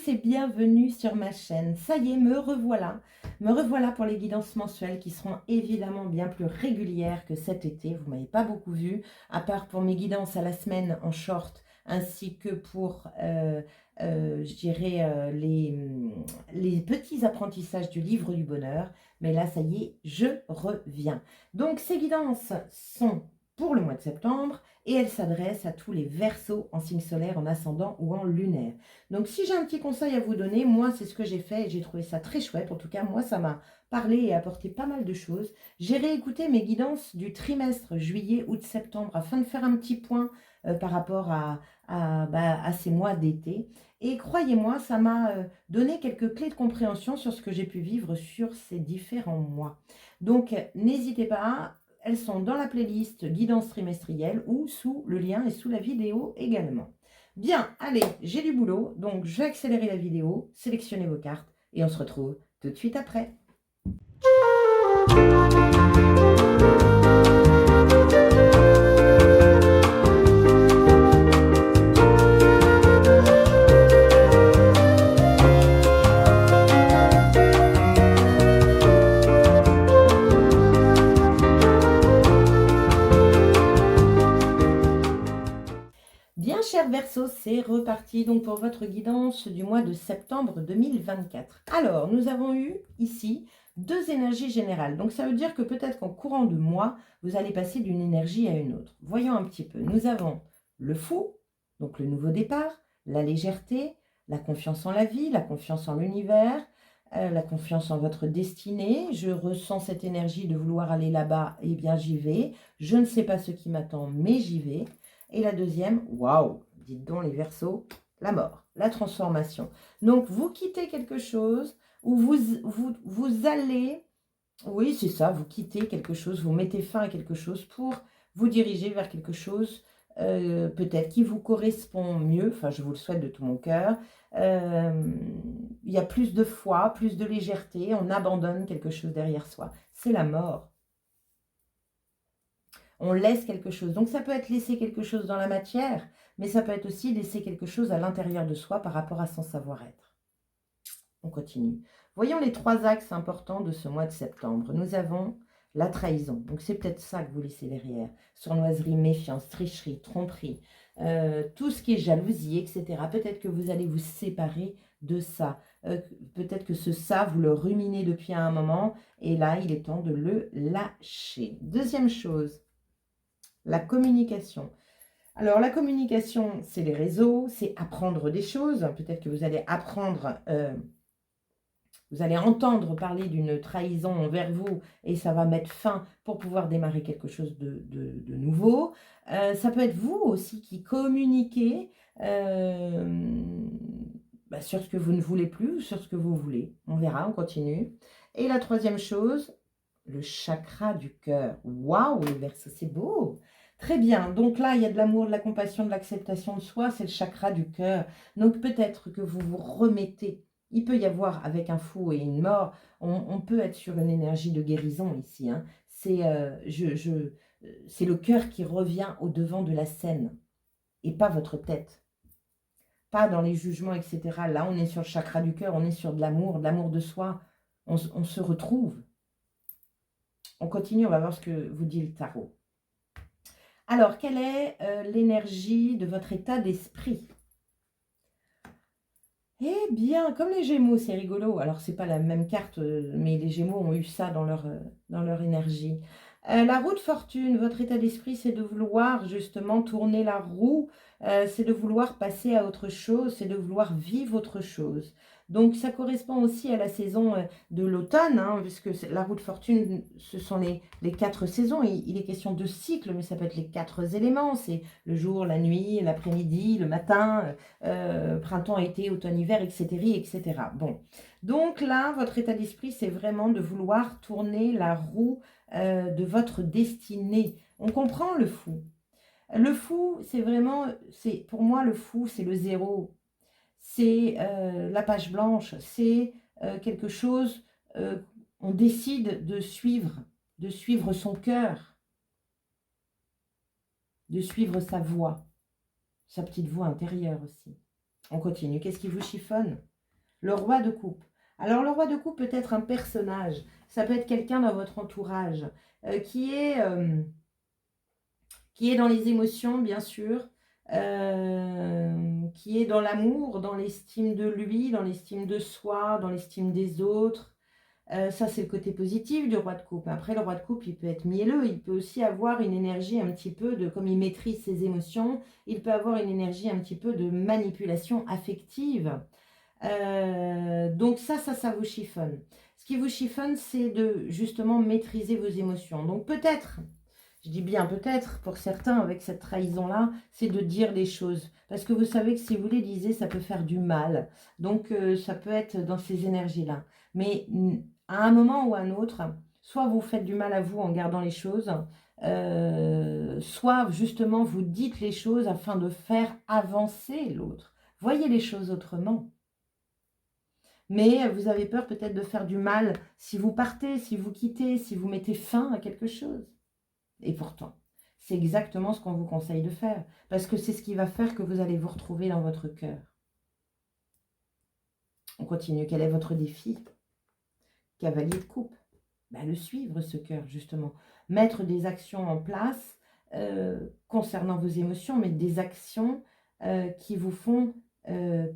et bienvenue sur ma chaîne. Ça y est, me revoilà. Me revoilà pour les guidances mensuelles qui seront évidemment bien plus régulières que cet été. Vous ne m'avez pas beaucoup vu, à part pour mes guidances à la semaine en short, ainsi que pour, je dirais, les petits apprentissages du livre du bonheur. Mais là, ça y est, je reviens. Donc, ces guidances sont pour le mois de septembre et elles s'adressent à tous les Verseaux en signe solaire, en ascendant ou en lunaire. Donc, si j'ai un petit conseil à vous donner, moi, c'est ce que j'ai fait et j'ai trouvé ça très chouette. En tout cas, moi, ça m'a parlé et apporté pas mal de choses. J'ai réécouté mes guidances du trimestre juillet, août, septembre afin de faire un petit point par rapport à ces mois d'été. Et croyez-moi, ça m'a donné quelques clés de compréhension sur ce que j'ai pu vivre sur ces différents mois. Donc, n'hésitez pas, elles sont dans la playlist guidance trimestrielle ou sous le lien et sous la vidéo également. Bien, allez, j'ai du boulot, donc je vais accélérer la vidéo, sélectionner vos cartes et on se retrouve tout de suite après. Bien, chers Verseaux, c'est reparti donc pour votre guidance du mois de septembre 2024. Alors, nous avons eu ici deux énergies générales. Donc, ça veut dire que peut-être qu'en courant de mois, vous allez passer d'une énergie à une autre. Voyons un petit peu. Nous avons le fou, donc le nouveau départ, la légèreté, la confiance en la vie, la confiance en l'univers, la confiance en votre destinée. Je ressens cette énergie de vouloir aller là-bas, eh bien j'y vais. Je ne sais pas ce qui m'attend, mais j'y vais. Et la deuxième, waouh, dites donc les Verseaux, la mort, la transformation. Donc, vous quittez quelque chose ou vous allez, oui, c'est ça, vous quittez quelque chose, vous mettez fin à quelque chose pour vous diriger vers quelque chose peut-être qui vous correspond mieux. Enfin, je vous le souhaite de tout mon cœur. Il y a plus de foi, plus de légèreté, on abandonne quelque chose derrière soi. C'est la mort. On laisse quelque chose. Donc, ça peut être laisser quelque chose dans la matière, mais ça peut être aussi laisser quelque chose à l'intérieur de soi par rapport à son savoir-être. On continue. Voyons les trois axes importants de ce mois de septembre. Nous avons la trahison. Donc, c'est peut-être ça que vous laissez derrière. Sournoiserie, méfiance, tricherie, tromperie, tout ce qui est jalousie, etc. Peut-être que vous allez vous séparer de ça. Peut-être que ça, vous le ruminez depuis un moment et là, il est temps de le lâcher. Deuxième chose, la communication. Alors, la communication, c'est les réseaux, c'est apprendre des choses. Peut-être que vous allez apprendre, vous allez entendre parler d'une trahison envers vous et ça va mettre fin pour pouvoir démarrer quelque chose de nouveau. Ça peut être vous aussi qui communiquez sur ce que vous ne voulez plus ou sur ce que vous voulez. On verra, on continue. Et la troisième chose, le chakra du cœur. Waouh, les Verseaux, c'est beau! Très bien, donc là, il y a de l'amour, de la compassion, de l'acceptation de soi, c'est le chakra du cœur. Donc peut-être que vous vous remettez. Il peut y avoir, avec un fou et une mort, on peut être sur une énergie de guérison ici. Hein. C'est le cœur qui revient au devant de la scène et pas votre tête. Pas dans les jugements, etc. Là, on est sur le chakra du cœur, on est sur de l'amour de soi. On se retrouve. On continue, on va voir ce que vous dit le tarot. Alors, quelle est l'énergie de votre état d'esprit? Eh bien, comme les Gémeaux, c'est rigolo. Alors, c'est pas la même carte, mais les Gémeaux ont eu ça dans leur énergie. La roue de fortune, votre état d'esprit, c'est de vouloir justement tourner la roue, c'est de vouloir passer à autre chose, c'est de vouloir vivre autre chose. Donc, ça correspond aussi à la saison de l'automne, hein, puisque la roue de fortune, ce sont les 4 saisons. Il est question de cycle, mais ça peut être les 4 éléments. C'est le jour, la nuit, l'après-midi, le matin, printemps, été, automne, hiver, etc., etc. Bon, donc là, votre état d'esprit, c'est vraiment de vouloir tourner la roue de votre destinée. On comprend le fou. Le fou, c'est vraiment, pour moi, le fou, c'est le zéro. C'est la page blanche. C'est quelque chose, on décide de suivre son cœur, de suivre sa voix, sa petite voix intérieure aussi. On continue. Qu'est-ce qui vous chiffonne? Le roi de coupe. Alors, le roi de coupe peut être un personnage. Ça peut être quelqu'un dans votre entourage qui est dans les émotions, bien sûr, qui est dans l'amour, dans l'estime de lui, dans l'estime de soi, dans l'estime des autres. Ça, c'est le côté positif du roi de coupe. Après, le roi de coupe, il peut être mielleux. Il peut aussi avoir une énergie un petit peu de, comme il maîtrise ses émotions, il peut avoir une énergie un petit peu de manipulation affective. Donc ça vous chiffonne. Ce qui vous chiffonne, c'est de justement maîtriser vos émotions. Donc peut-être, je dis bien peut-être, pour certains, avec cette trahison-là, c'est de dire des choses. Parce que vous savez que si vous les lisez, ça peut faire du mal. Donc ça peut être dans ces énergies-là. Mais à un moment ou à un autre, soit vous faites du mal à vous en gardant les choses, soit justement vous dites les choses afin de faire avancer l'autre. Voyez les choses autrement. Mais vous avez peur peut-être de faire du mal si vous partez, si vous quittez, si vous mettez fin à quelque chose. Et pourtant, c'est exactement ce qu'on vous conseille de faire. Parce que c'est ce qui va faire que vous allez vous retrouver dans votre cœur. On continue. Quel est votre défi? Cavalier de coupe. Ben, le suivre, ce cœur, justement. Mettre des actions en place concernant vos émotions, mais des actions qui vous font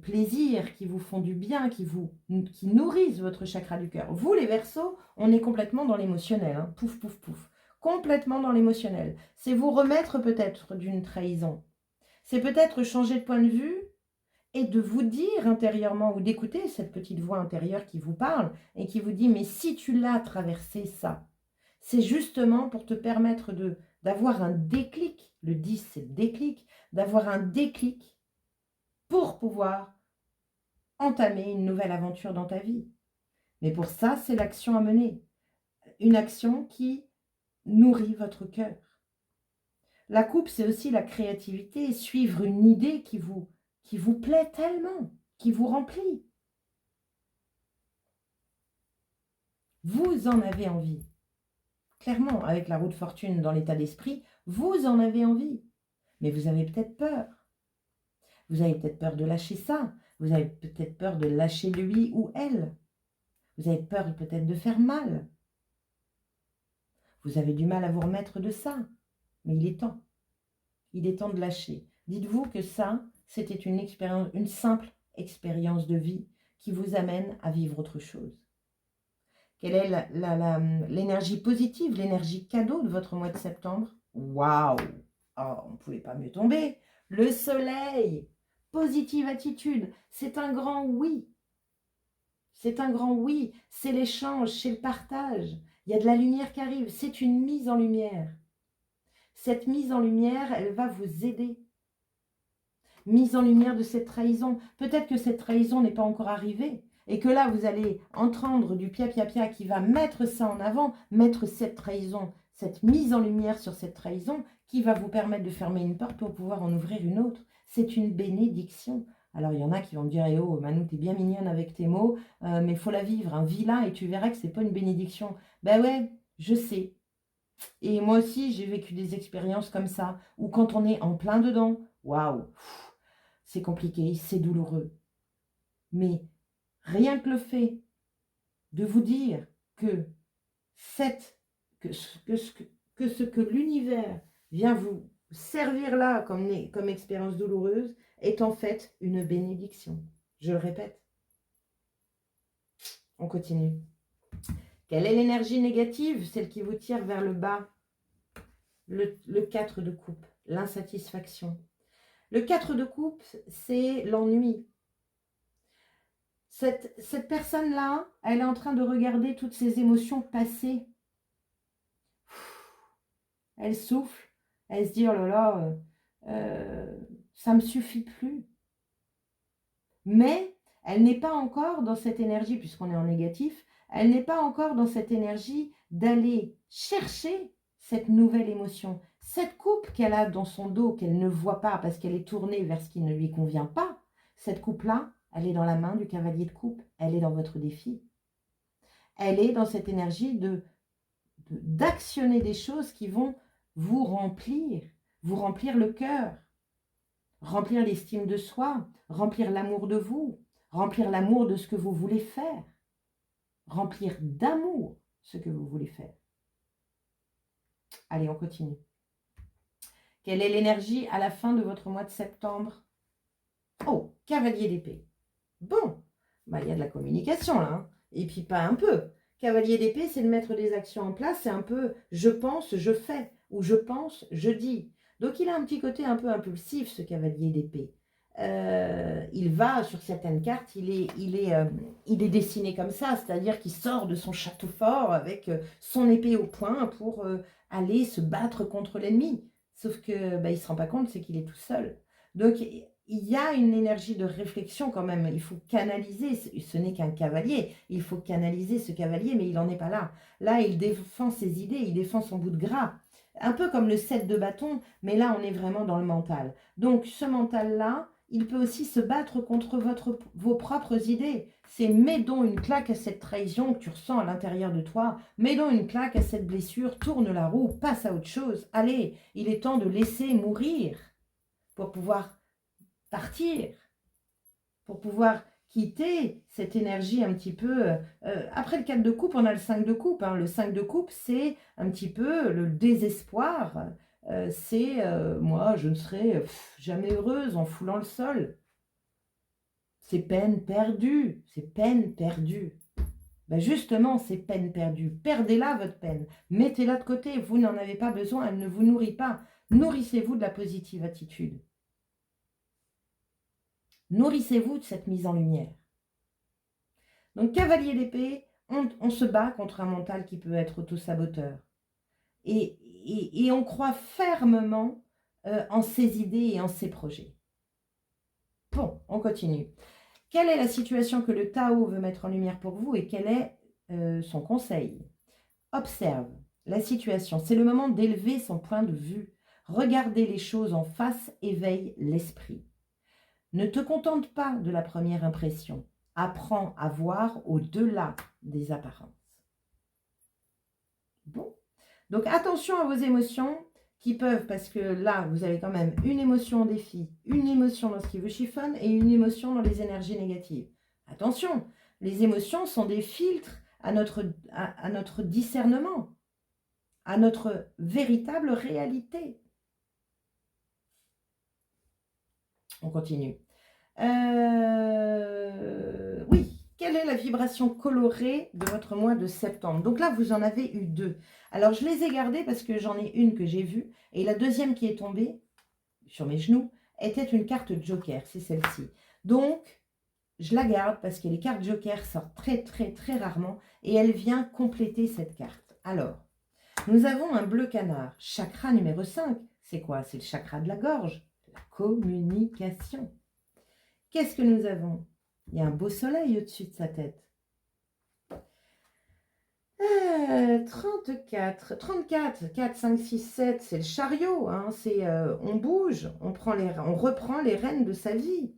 plaisir, qui vous font du bien, qui nourrissent votre chakra du cœur. Vous, les Verseaux, on est complètement dans l'émotionnel. Hein. Pouf, pouf, pouf. Complètement dans l'émotionnel. C'est vous remettre peut-être d'une trahison. C'est peut-être changer de point de vue et de vous dire intérieurement ou d'écouter cette petite voix intérieure qui vous parle et qui vous dit « mais si tu l'as traversé ça », c'est justement pour te permettre d'avoir un déclic, le 10 c'est le déclic, d'avoir un déclic pour pouvoir entamer une nouvelle aventure dans ta vie. Mais pour ça, c'est l'action à mener. Une action qui nourrit votre cœur. La coupe, c'est aussi la créativité, suivre une idée qui vous plaît tellement, qui vous remplit. Vous en avez envie. Clairement, avec la roue de fortune dans l'état d'esprit, vous en avez envie. Mais vous avez peut-être peur. Vous avez peut-être peur de lâcher ça. Vous avez peut-être peur de lâcher lui ou elle. Vous avez peur peut-être de faire mal. Vous avez du mal à vous remettre de ça. Mais il est temps. Il est temps de lâcher. Dites-vous que ça, c'était une expérience, une simple expérience de vie qui vous amène à vivre autre chose. Quelle est l'énergie positive, l'énergie cadeau de votre mois de septembre? Waouh! Oh, on ne pouvait pas mieux tomber. Le soleil! Positive attitude, c'est un grand oui. C'est un grand oui. C'est l'échange, c'est le partage. Il y a de la lumière qui arrive. C'est une mise en lumière. Cette mise en lumière, elle va vous aider. Mise en lumière de cette trahison. Peut-être que cette trahison n'est pas encore arrivée et que là, vous allez entendre du pia-pia-pia qui va mettre ça en avant, mettre cette trahison, cette mise en lumière sur cette trahison qui va vous permettre de fermer une porte pour pouvoir en ouvrir une autre. C'est une bénédiction. Alors, il y en a qui vont me dire, eh oh, Manou, t'es bien mignonne avec tes mots, mais il faut la vivre, hein. Vis-la et tu verras que c'est pas une bénédiction. Ben ouais, je sais. Et moi aussi, j'ai vécu des expériences comme ça, où quand on est en plein dedans, waouh, c'est compliqué, c'est douloureux. Mais rien que le fait de vous dire que, ce que l'univers vient vous servir là comme expérience douloureuse est en fait une bénédiction. Je le répète. On continue. Quelle est l'énergie négative, celle qui vous tire vers le bas? Le 4 de coupe, l'insatisfaction. Le 4 de coupe, c'est l'ennui. Cette personne-là, elle est en train de regarder toutes ses émotions passées. Elle souffle, elle se dit, oh là là, ça ne me suffit plus. Mais elle n'est pas encore dans cette énergie, puisqu'on est en négatif, elle n'est pas encore dans cette énergie d'aller chercher cette nouvelle émotion. Cette coupe qu'elle a dans son dos, qu'elle ne voit pas parce qu'elle est tournée vers ce qui ne lui convient pas, cette coupe-là, elle est dans la main du cavalier de coupe, elle est dans votre défi. Elle est dans cette énergie d'actionner des choses qui vont vous remplir le cœur, remplir l'estime de soi, remplir l'amour de vous, remplir l'amour de ce que vous voulez faire, remplir d'amour ce que vous voulez faire. Allez, on continue. Quelle est l'énergie à la fin de votre mois de septembre? Oh, cavalier d'épée. Bon, bah, il y a de la communication là, hein. Et puis pas un peu. Cavalier d'épée, c'est de mettre des actions en place, c'est un peu je pense, je fais, ou je pense, je dis. Donc il a un petit côté un peu impulsif, ce cavalier d'épée. Il va sur certaines cartes, il est dessiné comme ça, c'est-à-dire qu'il sort de son château fort avec son épée au poing pour aller se battre contre l'ennemi. Sauf que bah, il ne se rend pas compte, c'est qu'il est tout seul. Donc il y a une énergie de réflexion quand même. Il faut canaliser, ce n'est qu'un cavalier. Il faut canaliser ce cavalier, mais il n'en est pas là. Là, il défend ses idées, il défend son bout de gras. Un peu comme le 7 de bâton, mais là, on est vraiment dans le mental. Donc, ce mental-là, il peut aussi se battre contre vos propres idées. C'est mets donc une claque à cette trahison que tu ressens à l'intérieur de toi. Mets donc une claque à cette blessure, tourne la roue, passe à autre chose. Allez, il est temps de laisser mourir pour pouvoir partir, pour pouvoir quitter cette énergie un petit peu... après le 4 de coupe, on a le 5 de coupe. Hein. Le 5 de coupe, c'est un petit peu le désespoir. C'est moi, je ne serai jamais heureuse en foulant le sol. C'est peine perdue, c'est peine perdue. Ben justement, c'est peine perdue. Perdez-la, votre peine. Mettez-la de côté. Vous n'en avez pas besoin, elle ne vous nourrit pas. Nourrissez-vous de la positive attitude. Nourrissez-vous de cette mise en lumière. Donc, cavalier d'épée, on se bat contre un mental qui peut être autosaboteur. Et on croit fermement en ses idées et en ses projets. Bon, on continue. Quelle est la situation que le Tao veut mettre en lumière pour vous et quel est son conseil? Observe la situation. C'est le moment d'élever son point de vue. Regarder les choses en face éveille l'esprit. Ne te contente pas de la première impression. Apprends à voir au-delà des apparences. Bon. Donc, attention à vos émotions qui peuvent, parce que là, vous avez quand même une émotion en défi, une émotion dans ce qui vous chiffonne et une émotion dans les énergies négatives. Attention, les émotions sont des filtres à notre discernement, à notre véritable réalité. On continue. Oui, quelle est la vibration colorée de votre mois de septembre? Donc là, vous en avez eu 2. Alors, je les ai gardées parce que j'en ai une que j'ai vue. Et la deuxième qui est tombée sur mes genoux était une carte joker. C'est celle-ci. Donc, je la garde parce que les cartes joker sortent très, très, très rarement. Et elle vient compléter cette carte. Alors, nous avons un bleu canard. Chakra numéro 5. C'est quoi? C'est le chakra de la gorge. La communication. Qu'est-ce que nous avons? Il y a un beau soleil au-dessus de sa tête. 34, 4, 5, 6, 7, c'est le chariot. Hein, c'est on bouge, on reprend les rênes de sa vie.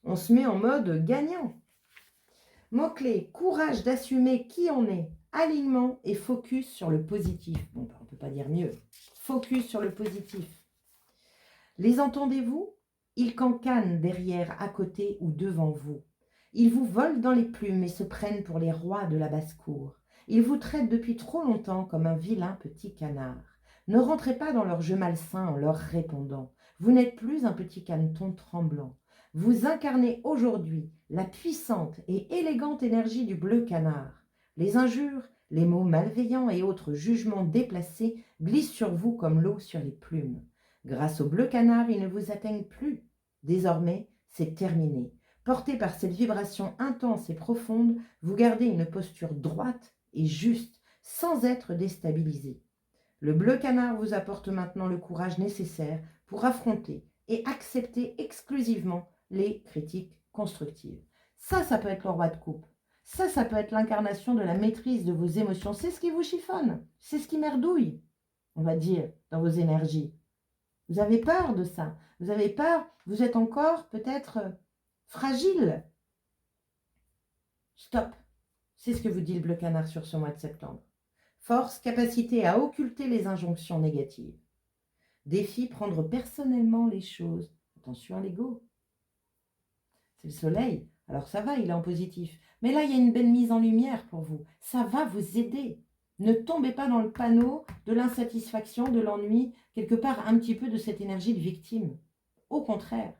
On se met en mode gagnant. Mot-clé, courage d'assumer qui on est. Alignement et focus sur le positif. Bon, on ne peut pas dire mieux. Focus sur le positif. Les entendez-vous? Ils cancanent derrière, à côté ou devant vous. Ils vous volent dans les plumes et se prennent pour les rois de la basse-cour. Ils vous traitent depuis trop longtemps comme un vilain petit canard. Ne rentrez pas dans leur jeu malsain en leur répondant. Vous n'êtes plus un petit caneton tremblant. Vous incarnez aujourd'hui la puissante et élégante énergie du bleu canard. Les injures, les mots malveillants et autres jugements déplacés glissent sur vous comme l'eau sur les plumes. Grâce au bleu canard, ils ne vous atteignent plus. Désormais, c'est terminé. Porté par cette vibration intense et profonde, vous gardez une posture droite et juste, sans être déstabilisé. Le bleu canard vous apporte maintenant le courage nécessaire pour affronter et accepter exclusivement les critiques constructives. Ça peut être le roi de coupe. Ça peut être l'incarnation de la maîtrise de vos émotions. C'est ce qui vous chiffonne, c'est ce qui merdouille, on va dire, dans vos énergies. Vous avez peur de ça. Vous avez peur, vous êtes encore peut-être fragile. Stop. C'est ce que vous dit le bleu canard sur ce mois de septembre. Force, capacité à occulter les injonctions négatives. Défi, prendre personnellement les choses. Attention à l'ego. C'est le soleil. Alors ça va, il est en positif. Mais là, il y a une belle mise en lumière pour vous. Ça va vous aider. Ne tombez pas dans le panneau de l'insatisfaction, de l'ennui, quelque part un petit peu de cette énergie de victime. Au contraire,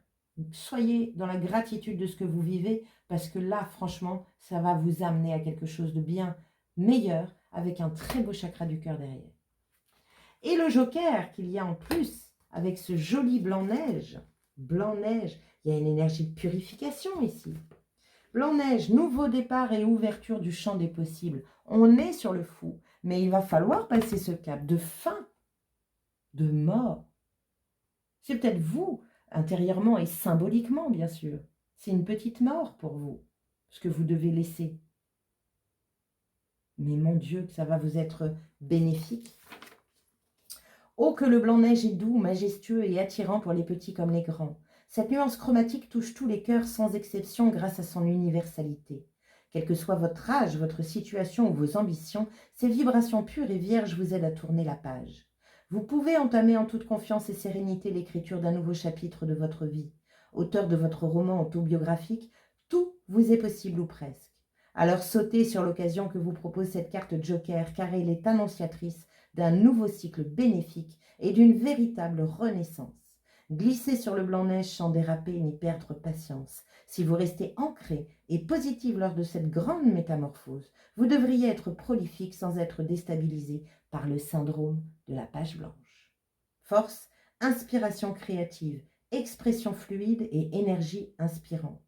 soyez dans la gratitude de ce que vous vivez, parce que là, franchement, ça va vous amener à quelque chose de bien meilleur, avec un très beau chakra du cœur derrière. Et le joker qu'il y a en plus, avec ce joli blanc-neige, il y a une énergie de purification ici. Blanc-neige, nouveau départ et ouverture du champ des possibles. On est sur le fou, mais il va falloir passer ce cap de fin, de mort. C'est peut-être vous, intérieurement et symboliquement, bien sûr. C'est une petite mort pour vous, ce que vous devez laisser. Mais mon Dieu, que ça va vous être bénéfique. Oh, que le blanc-neige est doux, majestueux et attirant pour les petits comme les grands. Cette nuance chromatique touche tous les cœurs sans exception grâce à son universalité. Quel que soit votre âge, votre situation ou vos ambitions, ces vibrations pures et vierges vous aident à tourner la page. Vous pouvez entamer en toute confiance et sérénité l'écriture d'un nouveau chapitre de votre vie. Auteur de votre roman autobiographique, tout vous est possible ou presque. Alors sautez sur l'occasion que vous propose cette carte Joker, car elle est annonciatrice d'un nouveau cycle bénéfique et d'une véritable renaissance. Glissez sur le blanc-neige sans déraper ni perdre patience. Si vous restez ancré et positif lors de cette grande métamorphose, vous devriez être prolifique sans être déstabilisé par le syndrome de la page blanche. Force, inspiration créative, expression fluide et énergie inspirante.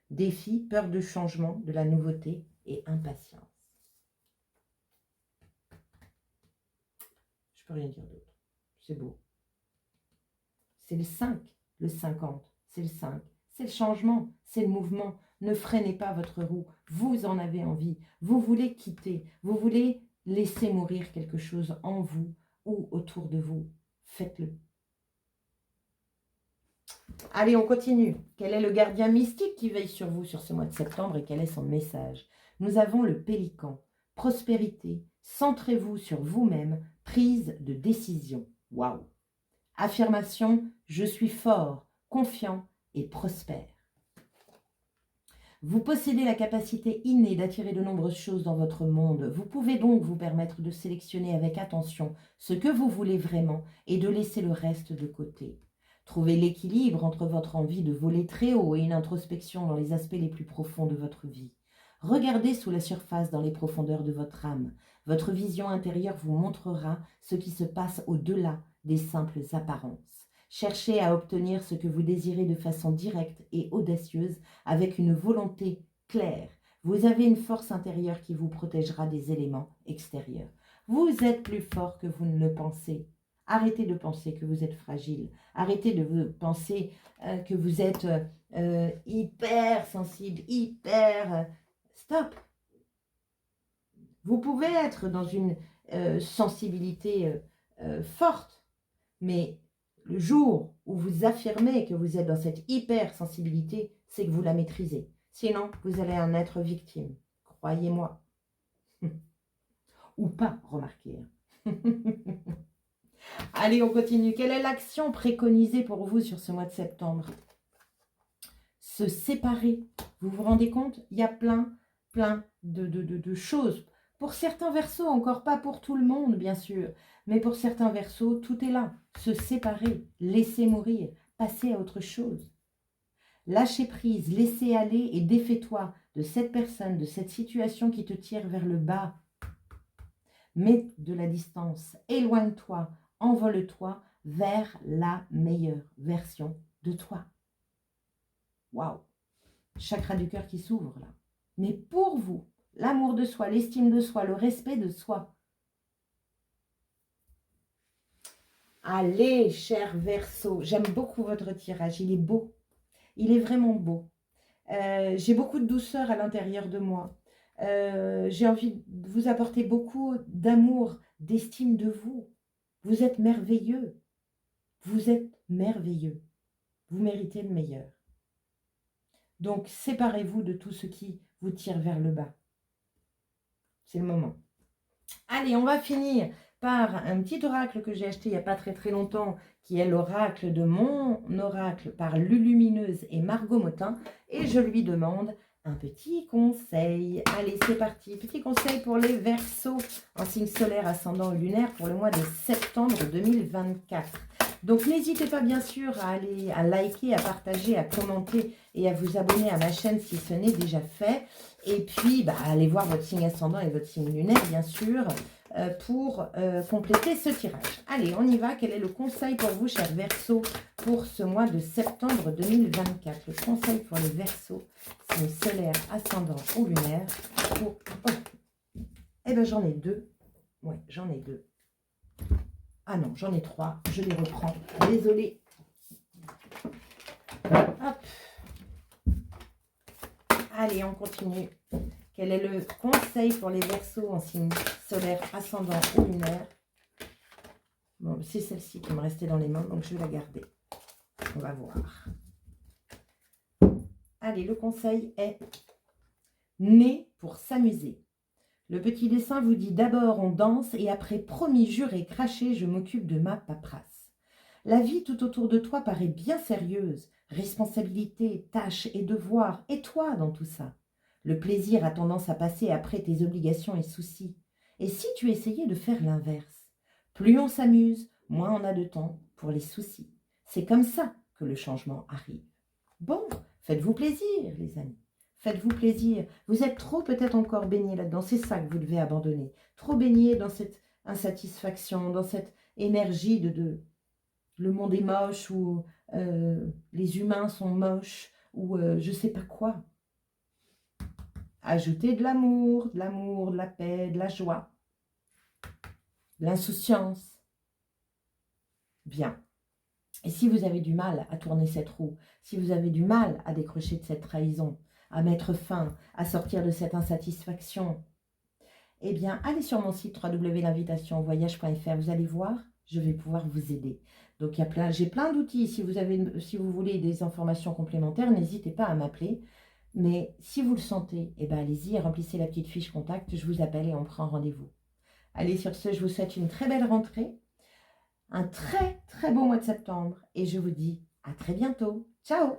Défi, peur de changement, de la nouveauté et impatience. Je peux rien dire d'autre. C'est beau. C'est le 5, le 50, c'est le 5. C'est le changement, c'est le mouvement. Ne freinez pas votre roue. Vous en avez envie. Vous voulez quitter. Vous voulez laisser mourir quelque chose en vous ou autour de vous. Faites-le. Allez, on continue. Quel est le gardien mystique qui veille sur vous sur ce mois de septembre et quel est son message? Nous avons le pélican. Prospérité. Centrez-vous sur vous-même. Prise de décision. Waouh! Affirmation, je suis fort, confiant et prospère. Vous possédez la capacité innée d'attirer de nombreuses choses dans votre monde. Vous pouvez donc vous permettre de sélectionner avec attention ce que vous voulez vraiment et de laisser le reste de côté. Trouvez l'équilibre entre votre envie de voler très haut et une introspection dans les aspects les plus profonds de votre vie. Regardez sous la surface dans les profondeurs de votre âme. Votre vision intérieure vous montrera ce qui se passe au-delà des simples apparences. Cherchez à obtenir ce que vous désirez de façon directe et audacieuse avec une volonté claire. Vous avez une force intérieure qui vous protégera des éléments extérieurs. Vous êtes plus fort que vous ne le pensez. Arrêtez de penser que vous êtes fragile. Arrêtez de penser que vous êtes hyper sensible, hyper... Stop! Vous pouvez être dans une sensibilité forte, mais le jour où vous affirmez que vous êtes dans cette hypersensibilité, c'est que vous la maîtrisez. Sinon, vous allez en être victime. Croyez-moi. Ou pas, remarquez. Allez, on continue. Quelle est l'action préconisée pour vous sur ce mois de septembre? Se séparer. Vous vous rendez compte? Il y a plein de choses. Pour certains versos, encore pas pour tout le monde, bien sûr. Mais pour certains versos, tout est là. Se séparer, laisser mourir, passer à autre chose. Lâcher prise, laisser aller et défais-toi de cette personne, de cette situation qui te tire vers le bas. Mets de la distance, éloigne-toi, envole-toi vers la meilleure version de toi. Waouh! Chakra du cœur qui s'ouvre là. Mais pour vous, l'amour de soi, l'estime de soi, le respect de soi. Allez, cher Verseau, j'aime beaucoup votre tirage, il est beau. Il est vraiment beau. J'ai beaucoup de douceur à l'intérieur de moi. J'ai envie de vous apporter beaucoup d'amour, d'estime de vous. Vous êtes merveilleux. Vous êtes merveilleux. Vous méritez le meilleur. Donc, séparez-vous de tout ce qui vous tire vers le bas. C'est le moment. Allez, on va finir par un petit oracle que j'ai acheté il n'y a pas très longtemps, qui est l'oracle de mon oracle par Lulumineuse et Margot Motin, et je lui demande un petit conseil. Allez, c'est parti. Petit conseil pour les Verseaux en signe solaire, ascendant et lunaire pour le mois de septembre 2024. Donc, n'hésitez pas bien sûr à aller à liker, à partager, à commenter et à vous abonner à ma chaîne si ce n'est déjà fait. Et puis, allez voir votre signe ascendant et votre signe lunaire, bien sûr, pour compléter ce tirage. Allez, on y va. Quel est le conseil pour vous, chers Verseaux, pour ce mois de septembre 2024? Le conseil pour les Verseaux, signe solaire, ascendant ou lunaire. Pour... Oh. Eh bien, j'en ai deux. Oui, j'en ai deux. Ah non, j'en ai trois. Je les reprends. Désolée. Hop. Allez, on continue. Quel est le conseil pour les Verseaux en signe solaire, ascendant ou lunaire? Bon, c'est celle-ci qui me restait dans les mains, donc je vais la garder. On va voir. Allez, le conseil est né pour s'amuser. Le petit dessin vous dit d'abord on danse et après promis, juré, craché, je m'occupe de ma paperasse. La vie tout autour de toi paraît bien sérieuse. Responsabilités, tâches et devoirs. Et toi dans tout ça? Le plaisir a tendance à passer après tes obligations et soucis. Et si tu essayais de faire l'inverse? Plus on s'amuse, moins on a de temps pour les soucis. C'est comme ça que le changement arrive. Bon, faites-vous plaisir, les amis. Faites-vous plaisir. Vous êtes trop peut-être encore baigné là-dedans. C'est ça que vous devez abandonner. Trop baigné dans cette insatisfaction, dans cette énergie de le monde est moche ou les humains sont moches ou je ne sais pas quoi. Ajoutez de l'amour, de la paix, de la joie, de l'insouciance. Bien. Et si vous avez du mal à tourner cette roue, si vous avez du mal à décrocher de cette trahison, à mettre fin, à sortir de cette insatisfaction, eh bien, allez sur mon site www.l'invitationvoyage.fr. Vous allez voir, je vais pouvoir vous aider. Donc, j'ai plein d'outils. Si vous voulez des informations complémentaires, n'hésitez pas à m'appeler. Mais si vous le sentez, eh bien, allez-y et remplissez la petite fiche contact. Je vous appelle et on prend rendez-vous. Allez, sur ce, je vous souhaite une très belle rentrée, un très beau mois de septembre. Et je vous dis à très bientôt. Ciao!